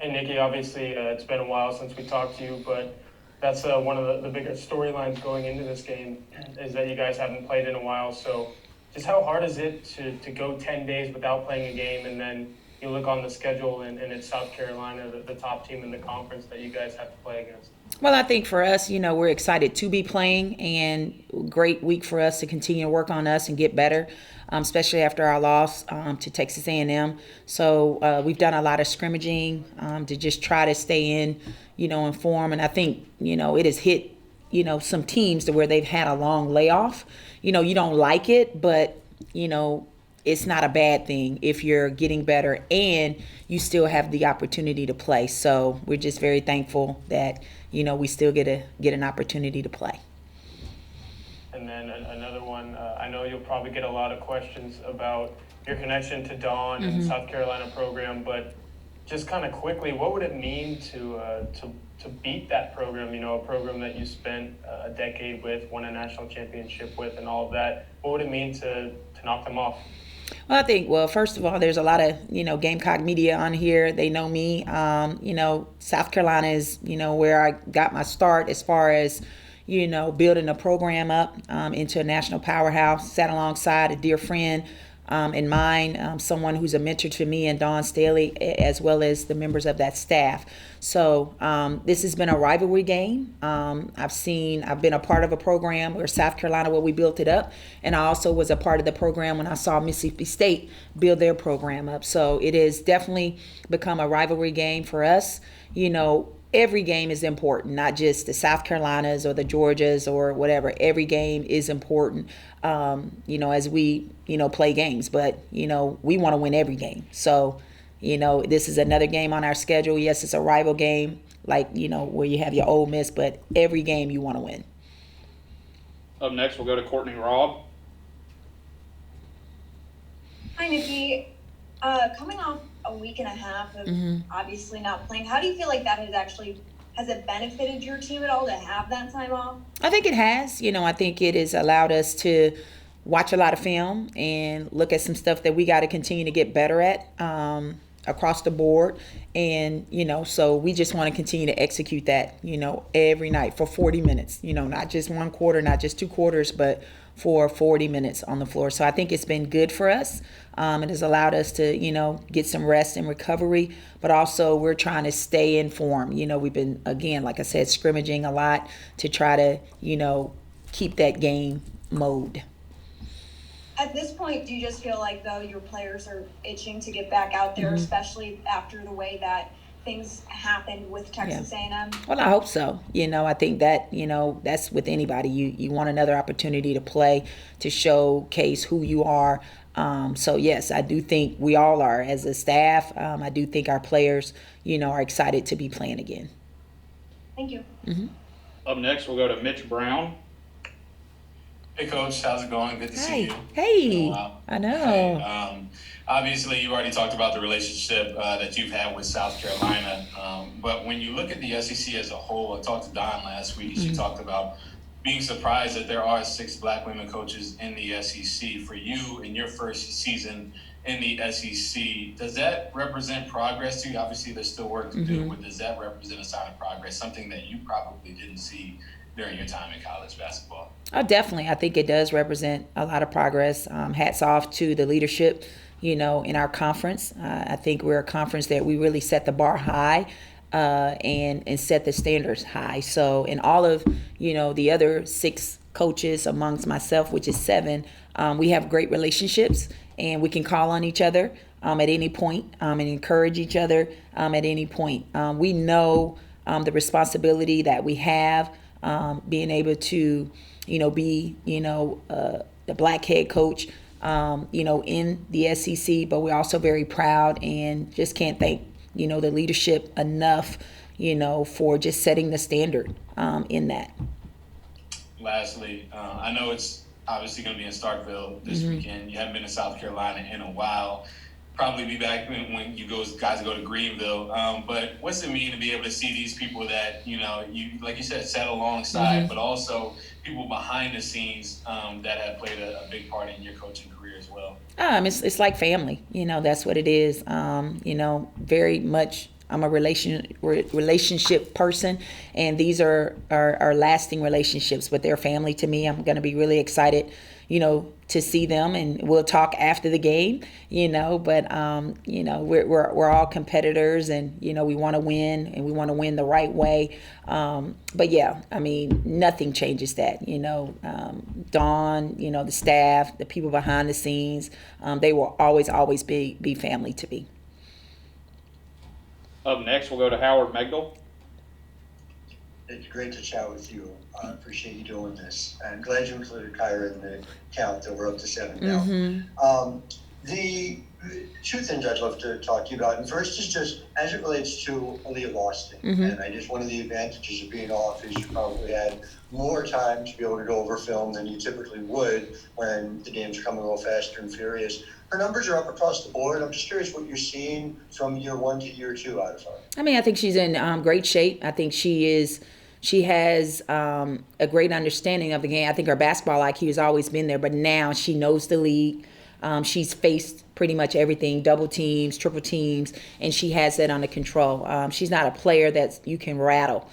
And Nikki, obviously, it's been a while since we talked to you, but that's one of the bigger storylines going into this game is that you guys haven't played in a while. So just how hard is it to go 10 days without playing a game, and then you look on the schedule and it's South Carolina, the top team in the conference that you guys have to play against? Well, I think for us, we're excited to be playing, and great week for us to continue to work on us and get better, especially after our loss to Texas A&M. So we've done a lot of scrimmaging to just try to stay in form. And I think, it has hit, some teams to where they've had a long layoff. You don't like it, but, it's not a bad thing if you're getting better and you still have the opportunity to play. So we're just very thankful that we still get an opportunity to play. And then another one, I know you'll probably get a lot of questions about your connection to Dawn and the South Carolina program, but just kind of quickly, what would it mean to beat that program? A program that you spent a decade with, won a national championship with, and all of that. What would it mean to knock them off? Well, I think, first of all, there's a lot of, Gamecock media on here. They know me. South Carolina is, where I got my start as far as, building a program up into a national powerhouse. Sat alongside a dear friend and mine, someone who's a mentor to me and Dawn Staley, as well as the members of that staff. So this has been a rivalry game. I've been a part of a program where South Carolina, where we built it up, and I also was a part of the program when I saw Mississippi State build their program up. So it has definitely become a rivalry game for us. Every game is important, not just the South Carolinas or the Georgias or whatever. Every game is important, as we, play games. But, we want to win every game. So, this is another game on our schedule. Yes, it's a rival game, like, where you have your Ole Miss, but every game you want to win. Up next, we'll go to Courtney Robb. Hi, Nikki. Coming off a week and a half of obviously not playing, how do you feel like that has it benefited your team at all to have that time off? I think it has. I think it has allowed us to watch a lot of film and look at some stuff that we got to continue to get better at across the board. And, so we just want to continue to execute that, every night for 40 minutes, not just one quarter, not just two quarters, but for 40 minutes on the floor. So I think it's been good for us. It has allowed us to, get some rest and recovery, but also we're trying to stay in form. We've been, again, like I said, scrimmaging a lot to try to, keep that game mode. At this point, do you just feel like, though, your players are itching to get back out there, especially after the way that things happened with Texas A&M? Well, I hope so. I think that, that's with anybody. You want another opportunity to play, to showcase who you are. So, yes, I do think we all are as a staff. I do think our players, are excited to be playing again. Thank you. Up next, we'll go to Mitch Brown. Hey, Coach. How's it going? Good to see you. Hey. I know. Hey, obviously, you already talked about the relationship that you've had with South Carolina. But when you look at the SEC as a whole, I talked to Don last week. She talked about being surprised that there are 6 black women coaches in the SEC. For you in your first season in the SEC, does that represent progress to you? Obviously, there's still work to do, but does that represent a sign of progress, something that you probably didn't see during your time in college basketball? Oh, definitely. I think it does represent a lot of progress. Hats off to the leadership, in our conference. I think we're a conference that we really set the bar high and set the standards high. So in all of, the other 6 coaches amongst myself, which is 7, we have great relationships and we can call on each other at any point and encourage each other at any point. We know the responsibility that we have. Being able to, be, the black head coach, in the SEC, but we're also very proud and just can't thank, the leadership enough, for just setting the standard in that. Lastly, I know it's obviously going to be in Starkville this weekend. You haven't been to South Carolina in a while. Probably be back when you guys go to Greenville. But what's it mean to be able to see these people that, you like you said, sat alongside, but also people behind the scenes that have played a big part in your coaching career as well? It's like family. That's what it is. Very much I'm a relationship person, and these are lasting relationships with their family. To me, I'm going to be really excited, to see them, and we'll talk after the game, but we're all competitors, and we want to win, and we want to win the right way. But yeah, I mean, nothing changes that. Dawn, the staff, the people behind the scenes, they will always be family to me. Up next, we'll go to Howard Megdal. It's great to chat with you. I appreciate you doing this. I'm glad you included Kyra in the count that we're up to 7 now. The two things I'd love to talk to you about, and first is just as it relates to Aaliyah Boston. And I just, one of the advantages of being off is you probably had more time to be able to go over film than you typically would when the games come a little faster and furious. Her numbers are up across the board. I'm just curious what you're seeing from year 1 to year 2 out of her. I mean, I think she's in great shape. I think she has a great understanding of the game. I think her basketball IQ has always been there, but now she knows the league. She's faced pretty much everything, double teams, triple teams, and she has that under control. She's not a player that you can rattle.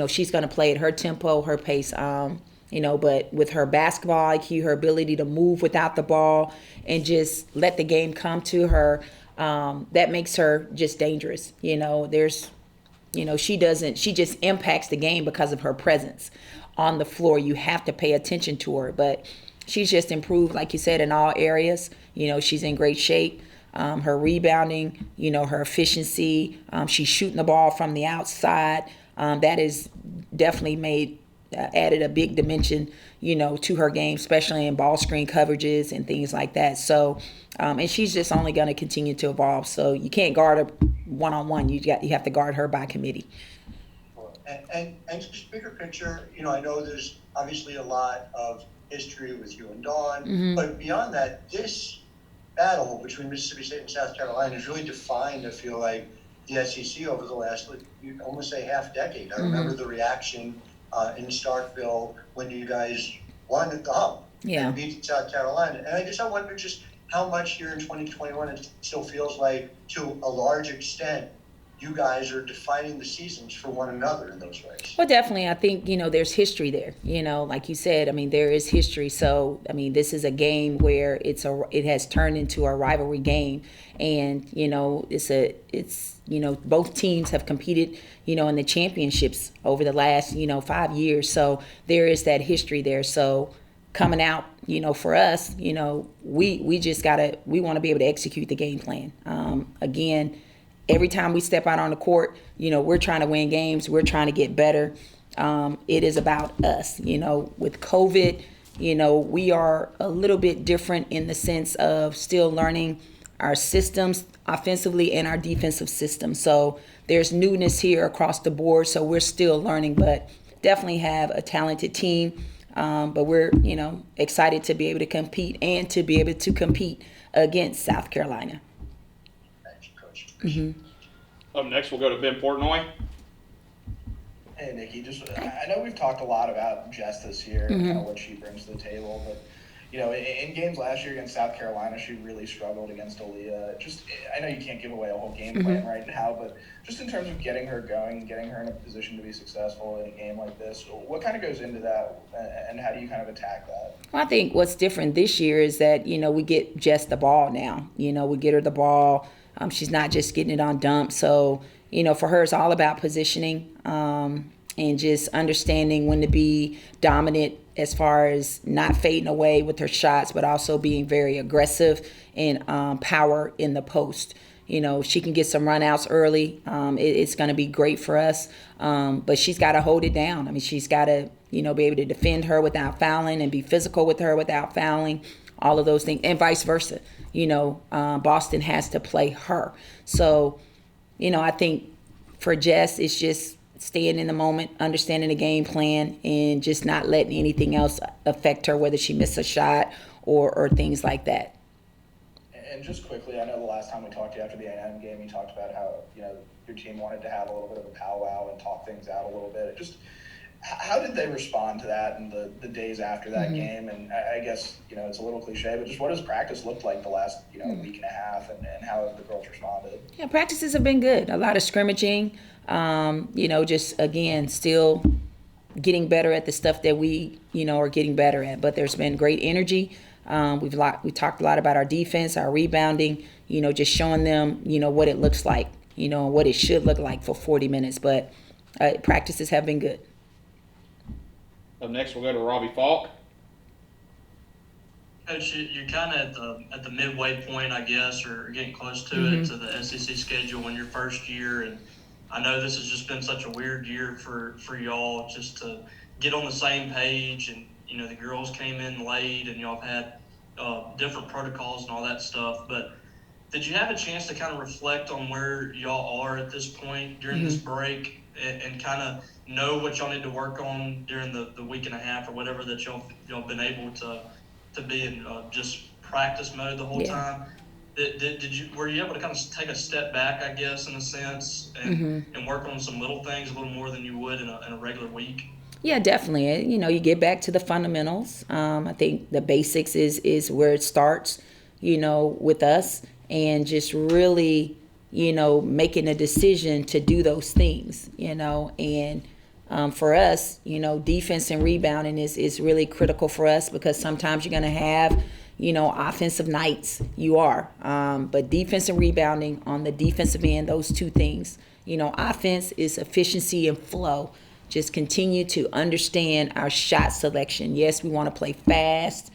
She's going to play at her tempo, her pace, but with her basketball IQ, her ability to move without the ball and just let the game come to her, that makes her just dangerous. She just impacts the game because of her presence on the floor. You have to pay attention to her, but she's just improved, like you said, in all areas. She's in great shape. Her rebounding, her efficiency, she's shooting the ball from the outside. That is definitely added a big dimension, to her game, especially in ball screen coverages and things like that. So, and she's just only going to continue to evolve. So you can't guard her one-on-one. You have to guard her by committee. And just bigger picture, I know there's obviously a lot of history with you and Dawn, but beyond that, this battle between Mississippi State and South Carolina has really defined, I feel like, the SEC over the last, you almost say, half decade. I remember the reaction in Starkville when you guys won at the Hump and beat South Carolina. And I wonder just how much here in 2021 it still feels like, to a large extent, you guys are defining the seasons for one another in those ways. Well, definitely. I think, there's history there. Like you said, I mean, there is history. So, I mean, this is a game where it has turned into a rivalry game. And, both teams have competed, in the championships over the last, 5 years. So there is that history there. So coming out, for us, we want to be able to execute the game plan. Again, every time we step out on the court, we're trying to win games. We're trying to get better. It is about us. With COVID, we are a little bit different in the sense of still learning our systems offensively and our defensive system. So there's newness here across the board. So we're still learning, but definitely have a talented team. But we're, excited to be able to compete and to be able to compete against South Carolina. Up next, we'll go to Ben Portnoy. Hey, Nikki, I know we've talked a lot about Jess this year and kind of what she brings to the table, but, in games last year against South Carolina, she really struggled against Aaliyah. I know you can't give away a whole game plan right now, but just in terms of getting her going, getting her in a position to be successful in a game like this, what kind of goes into that, and how do you kind of attack that? Well, I think what's different this year is that, we get Jess the ball now. We get her the ball. She's not just getting it on dump. So, for her, it's all about positioning and just understanding when to be dominant as far as not fading away with her shots, but also being very aggressive and power in the post. She can get some runouts early. It's going to be great for us. But she's got to hold it down. I mean, she's got to, be able to defend her without fouling and be physical with her without fouling. All of those things, and vice versa. Boston has to play her. So, I think for Jess, it's just staying in the moment, understanding the game plan, and just not letting anything else affect her, whether she missed a shot or things like that. And just quickly, I know the last time we talked to you after the A&M game, you talked about how, your team wanted to have a little bit of a powwow and talk things out a little bit. How did they respond to that in the days after that game? And I guess, it's a little cliche, but just what has practice looked like the last, week and a half, and how have the girls responded? Yeah, practices have been good. A lot of scrimmaging, just, again, still getting better at the stuff that we, are getting better at. But there's been great energy. We talked a lot about our defense, our rebounding, just showing them, what it looks like, what it should look like for 40 minutes. But practices have been good. Up next, we'll go to Robbie Falk. Coach, you're kind of at the midway point, I guess, or getting close to it, to the SEC schedule in your first year. And I know this has just been such a weird year for y'all just to get on the same page. And, the girls came in late and y'all have had different protocols and all that stuff. But did you have a chance to kind of reflect on where y'all are at this point during this break and kind of know what y'all need to work on during the week and a half or whatever that y'all been able to be in just practice mode the whole time? Were you able to kind of take a step back, I guess, in a sense, and work on some little things a little more than you would in a regular week? Yeah, definitely. You get back to the fundamentals. I think the basics is where it starts, with us, and just really, making a decision to do those things, and for us, defense and rebounding is really critical for us, because sometimes you're going to have, offensive nights. You are. But defense and rebounding on the defensive end, those two things. Offense is efficiency and flow. Just continue to understand our shot selection. Yes, we want to play fast,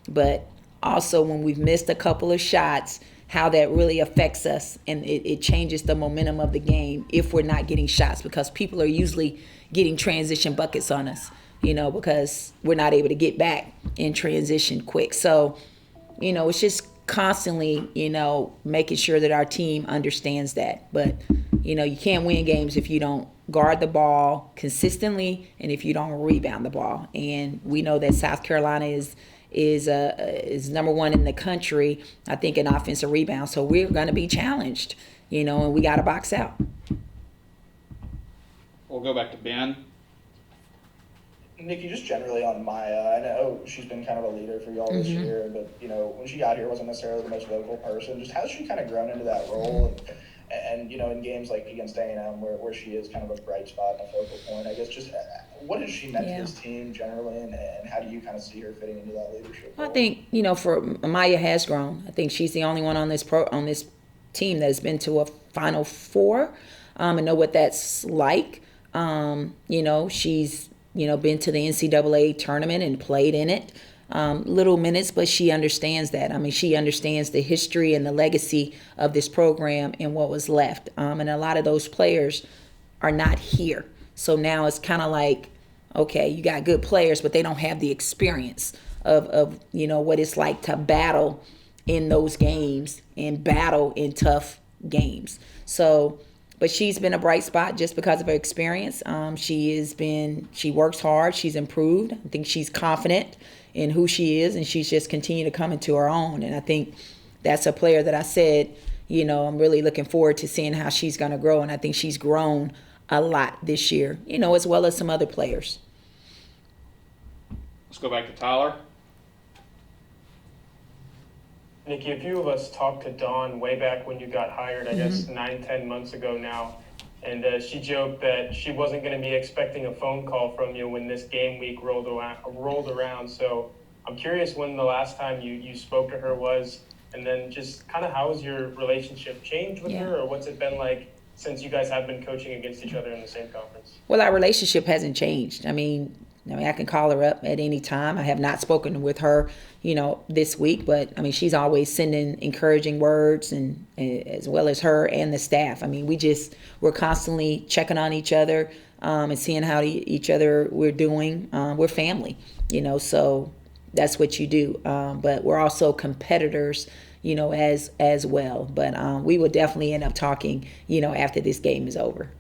but also when we've missed a couple of shots, how that really affects us, and it changes the momentum of the game if we're not getting shots, because people are usually getting transition buckets on us, because we're not able to get back in transition quick. So, it's just constantly, making sure that our team understands that. But, you can't win games if you don't guard the ball consistently and if you don't rebound the ball. And we know that South Carolina is number one in the country, I think, in offensive rebound. So we're going to be challenged, and we got to box out. We'll go back to Ben. Nikki, just generally on Maya, I know she's been kind of a leader for y'all this year, but, when she got here, wasn't necessarily the most vocal person. Just how's she kind of grown into that role? And in games like against A&M, where she is kind of a bright spot and a focal point, I guess, just what has she meant to this team generally, and how do you kind of see her fitting into that leadership role? I think, for Maya has grown. I think she's the only one on this team that has been to a Final Four, and know what that's like. She's, been to the NCAA tournament and played in it. Little minutes, but she understands that. I mean, she understands the history and the legacy of this program and what was left. And a lot of those players are not here. So now it's kind of like, okay, you got good players, but they don't have the experience of what it's like to battle in those games and battle in tough games. So, but she's been a bright spot just because of her experience. She works hard. She's improved. I think she's confident in who she is, and she's just continued to come into her own. And I think that's a player that I said, I'm really looking forward to seeing how she's going to grow. And I think she's grown a lot this year, as well as some other players. Let's go back to Tyler. Nikki, a few of us talked to Dawn way back when you got hired, I guess 9-10 months ago now. And she joked that she wasn't going to be expecting a phone call from you when this game week rolled around. So I'm curious when the last time you spoke to her was, and then just kind of how has your relationship changed with her, or what's it been like since you guys have been coaching against each other in the same conference? Well, our relationship hasn't changed. I mean, I can call her up at any time. I have not spoken with her, this week, but I mean, she's always sending encouraging words, and as well as her and the staff. I mean, we're constantly checking on each other, and seeing how each other we're doing. We're family, so that's what you do. But we're also competitors, as well. But we will definitely end up talking, after this game is over.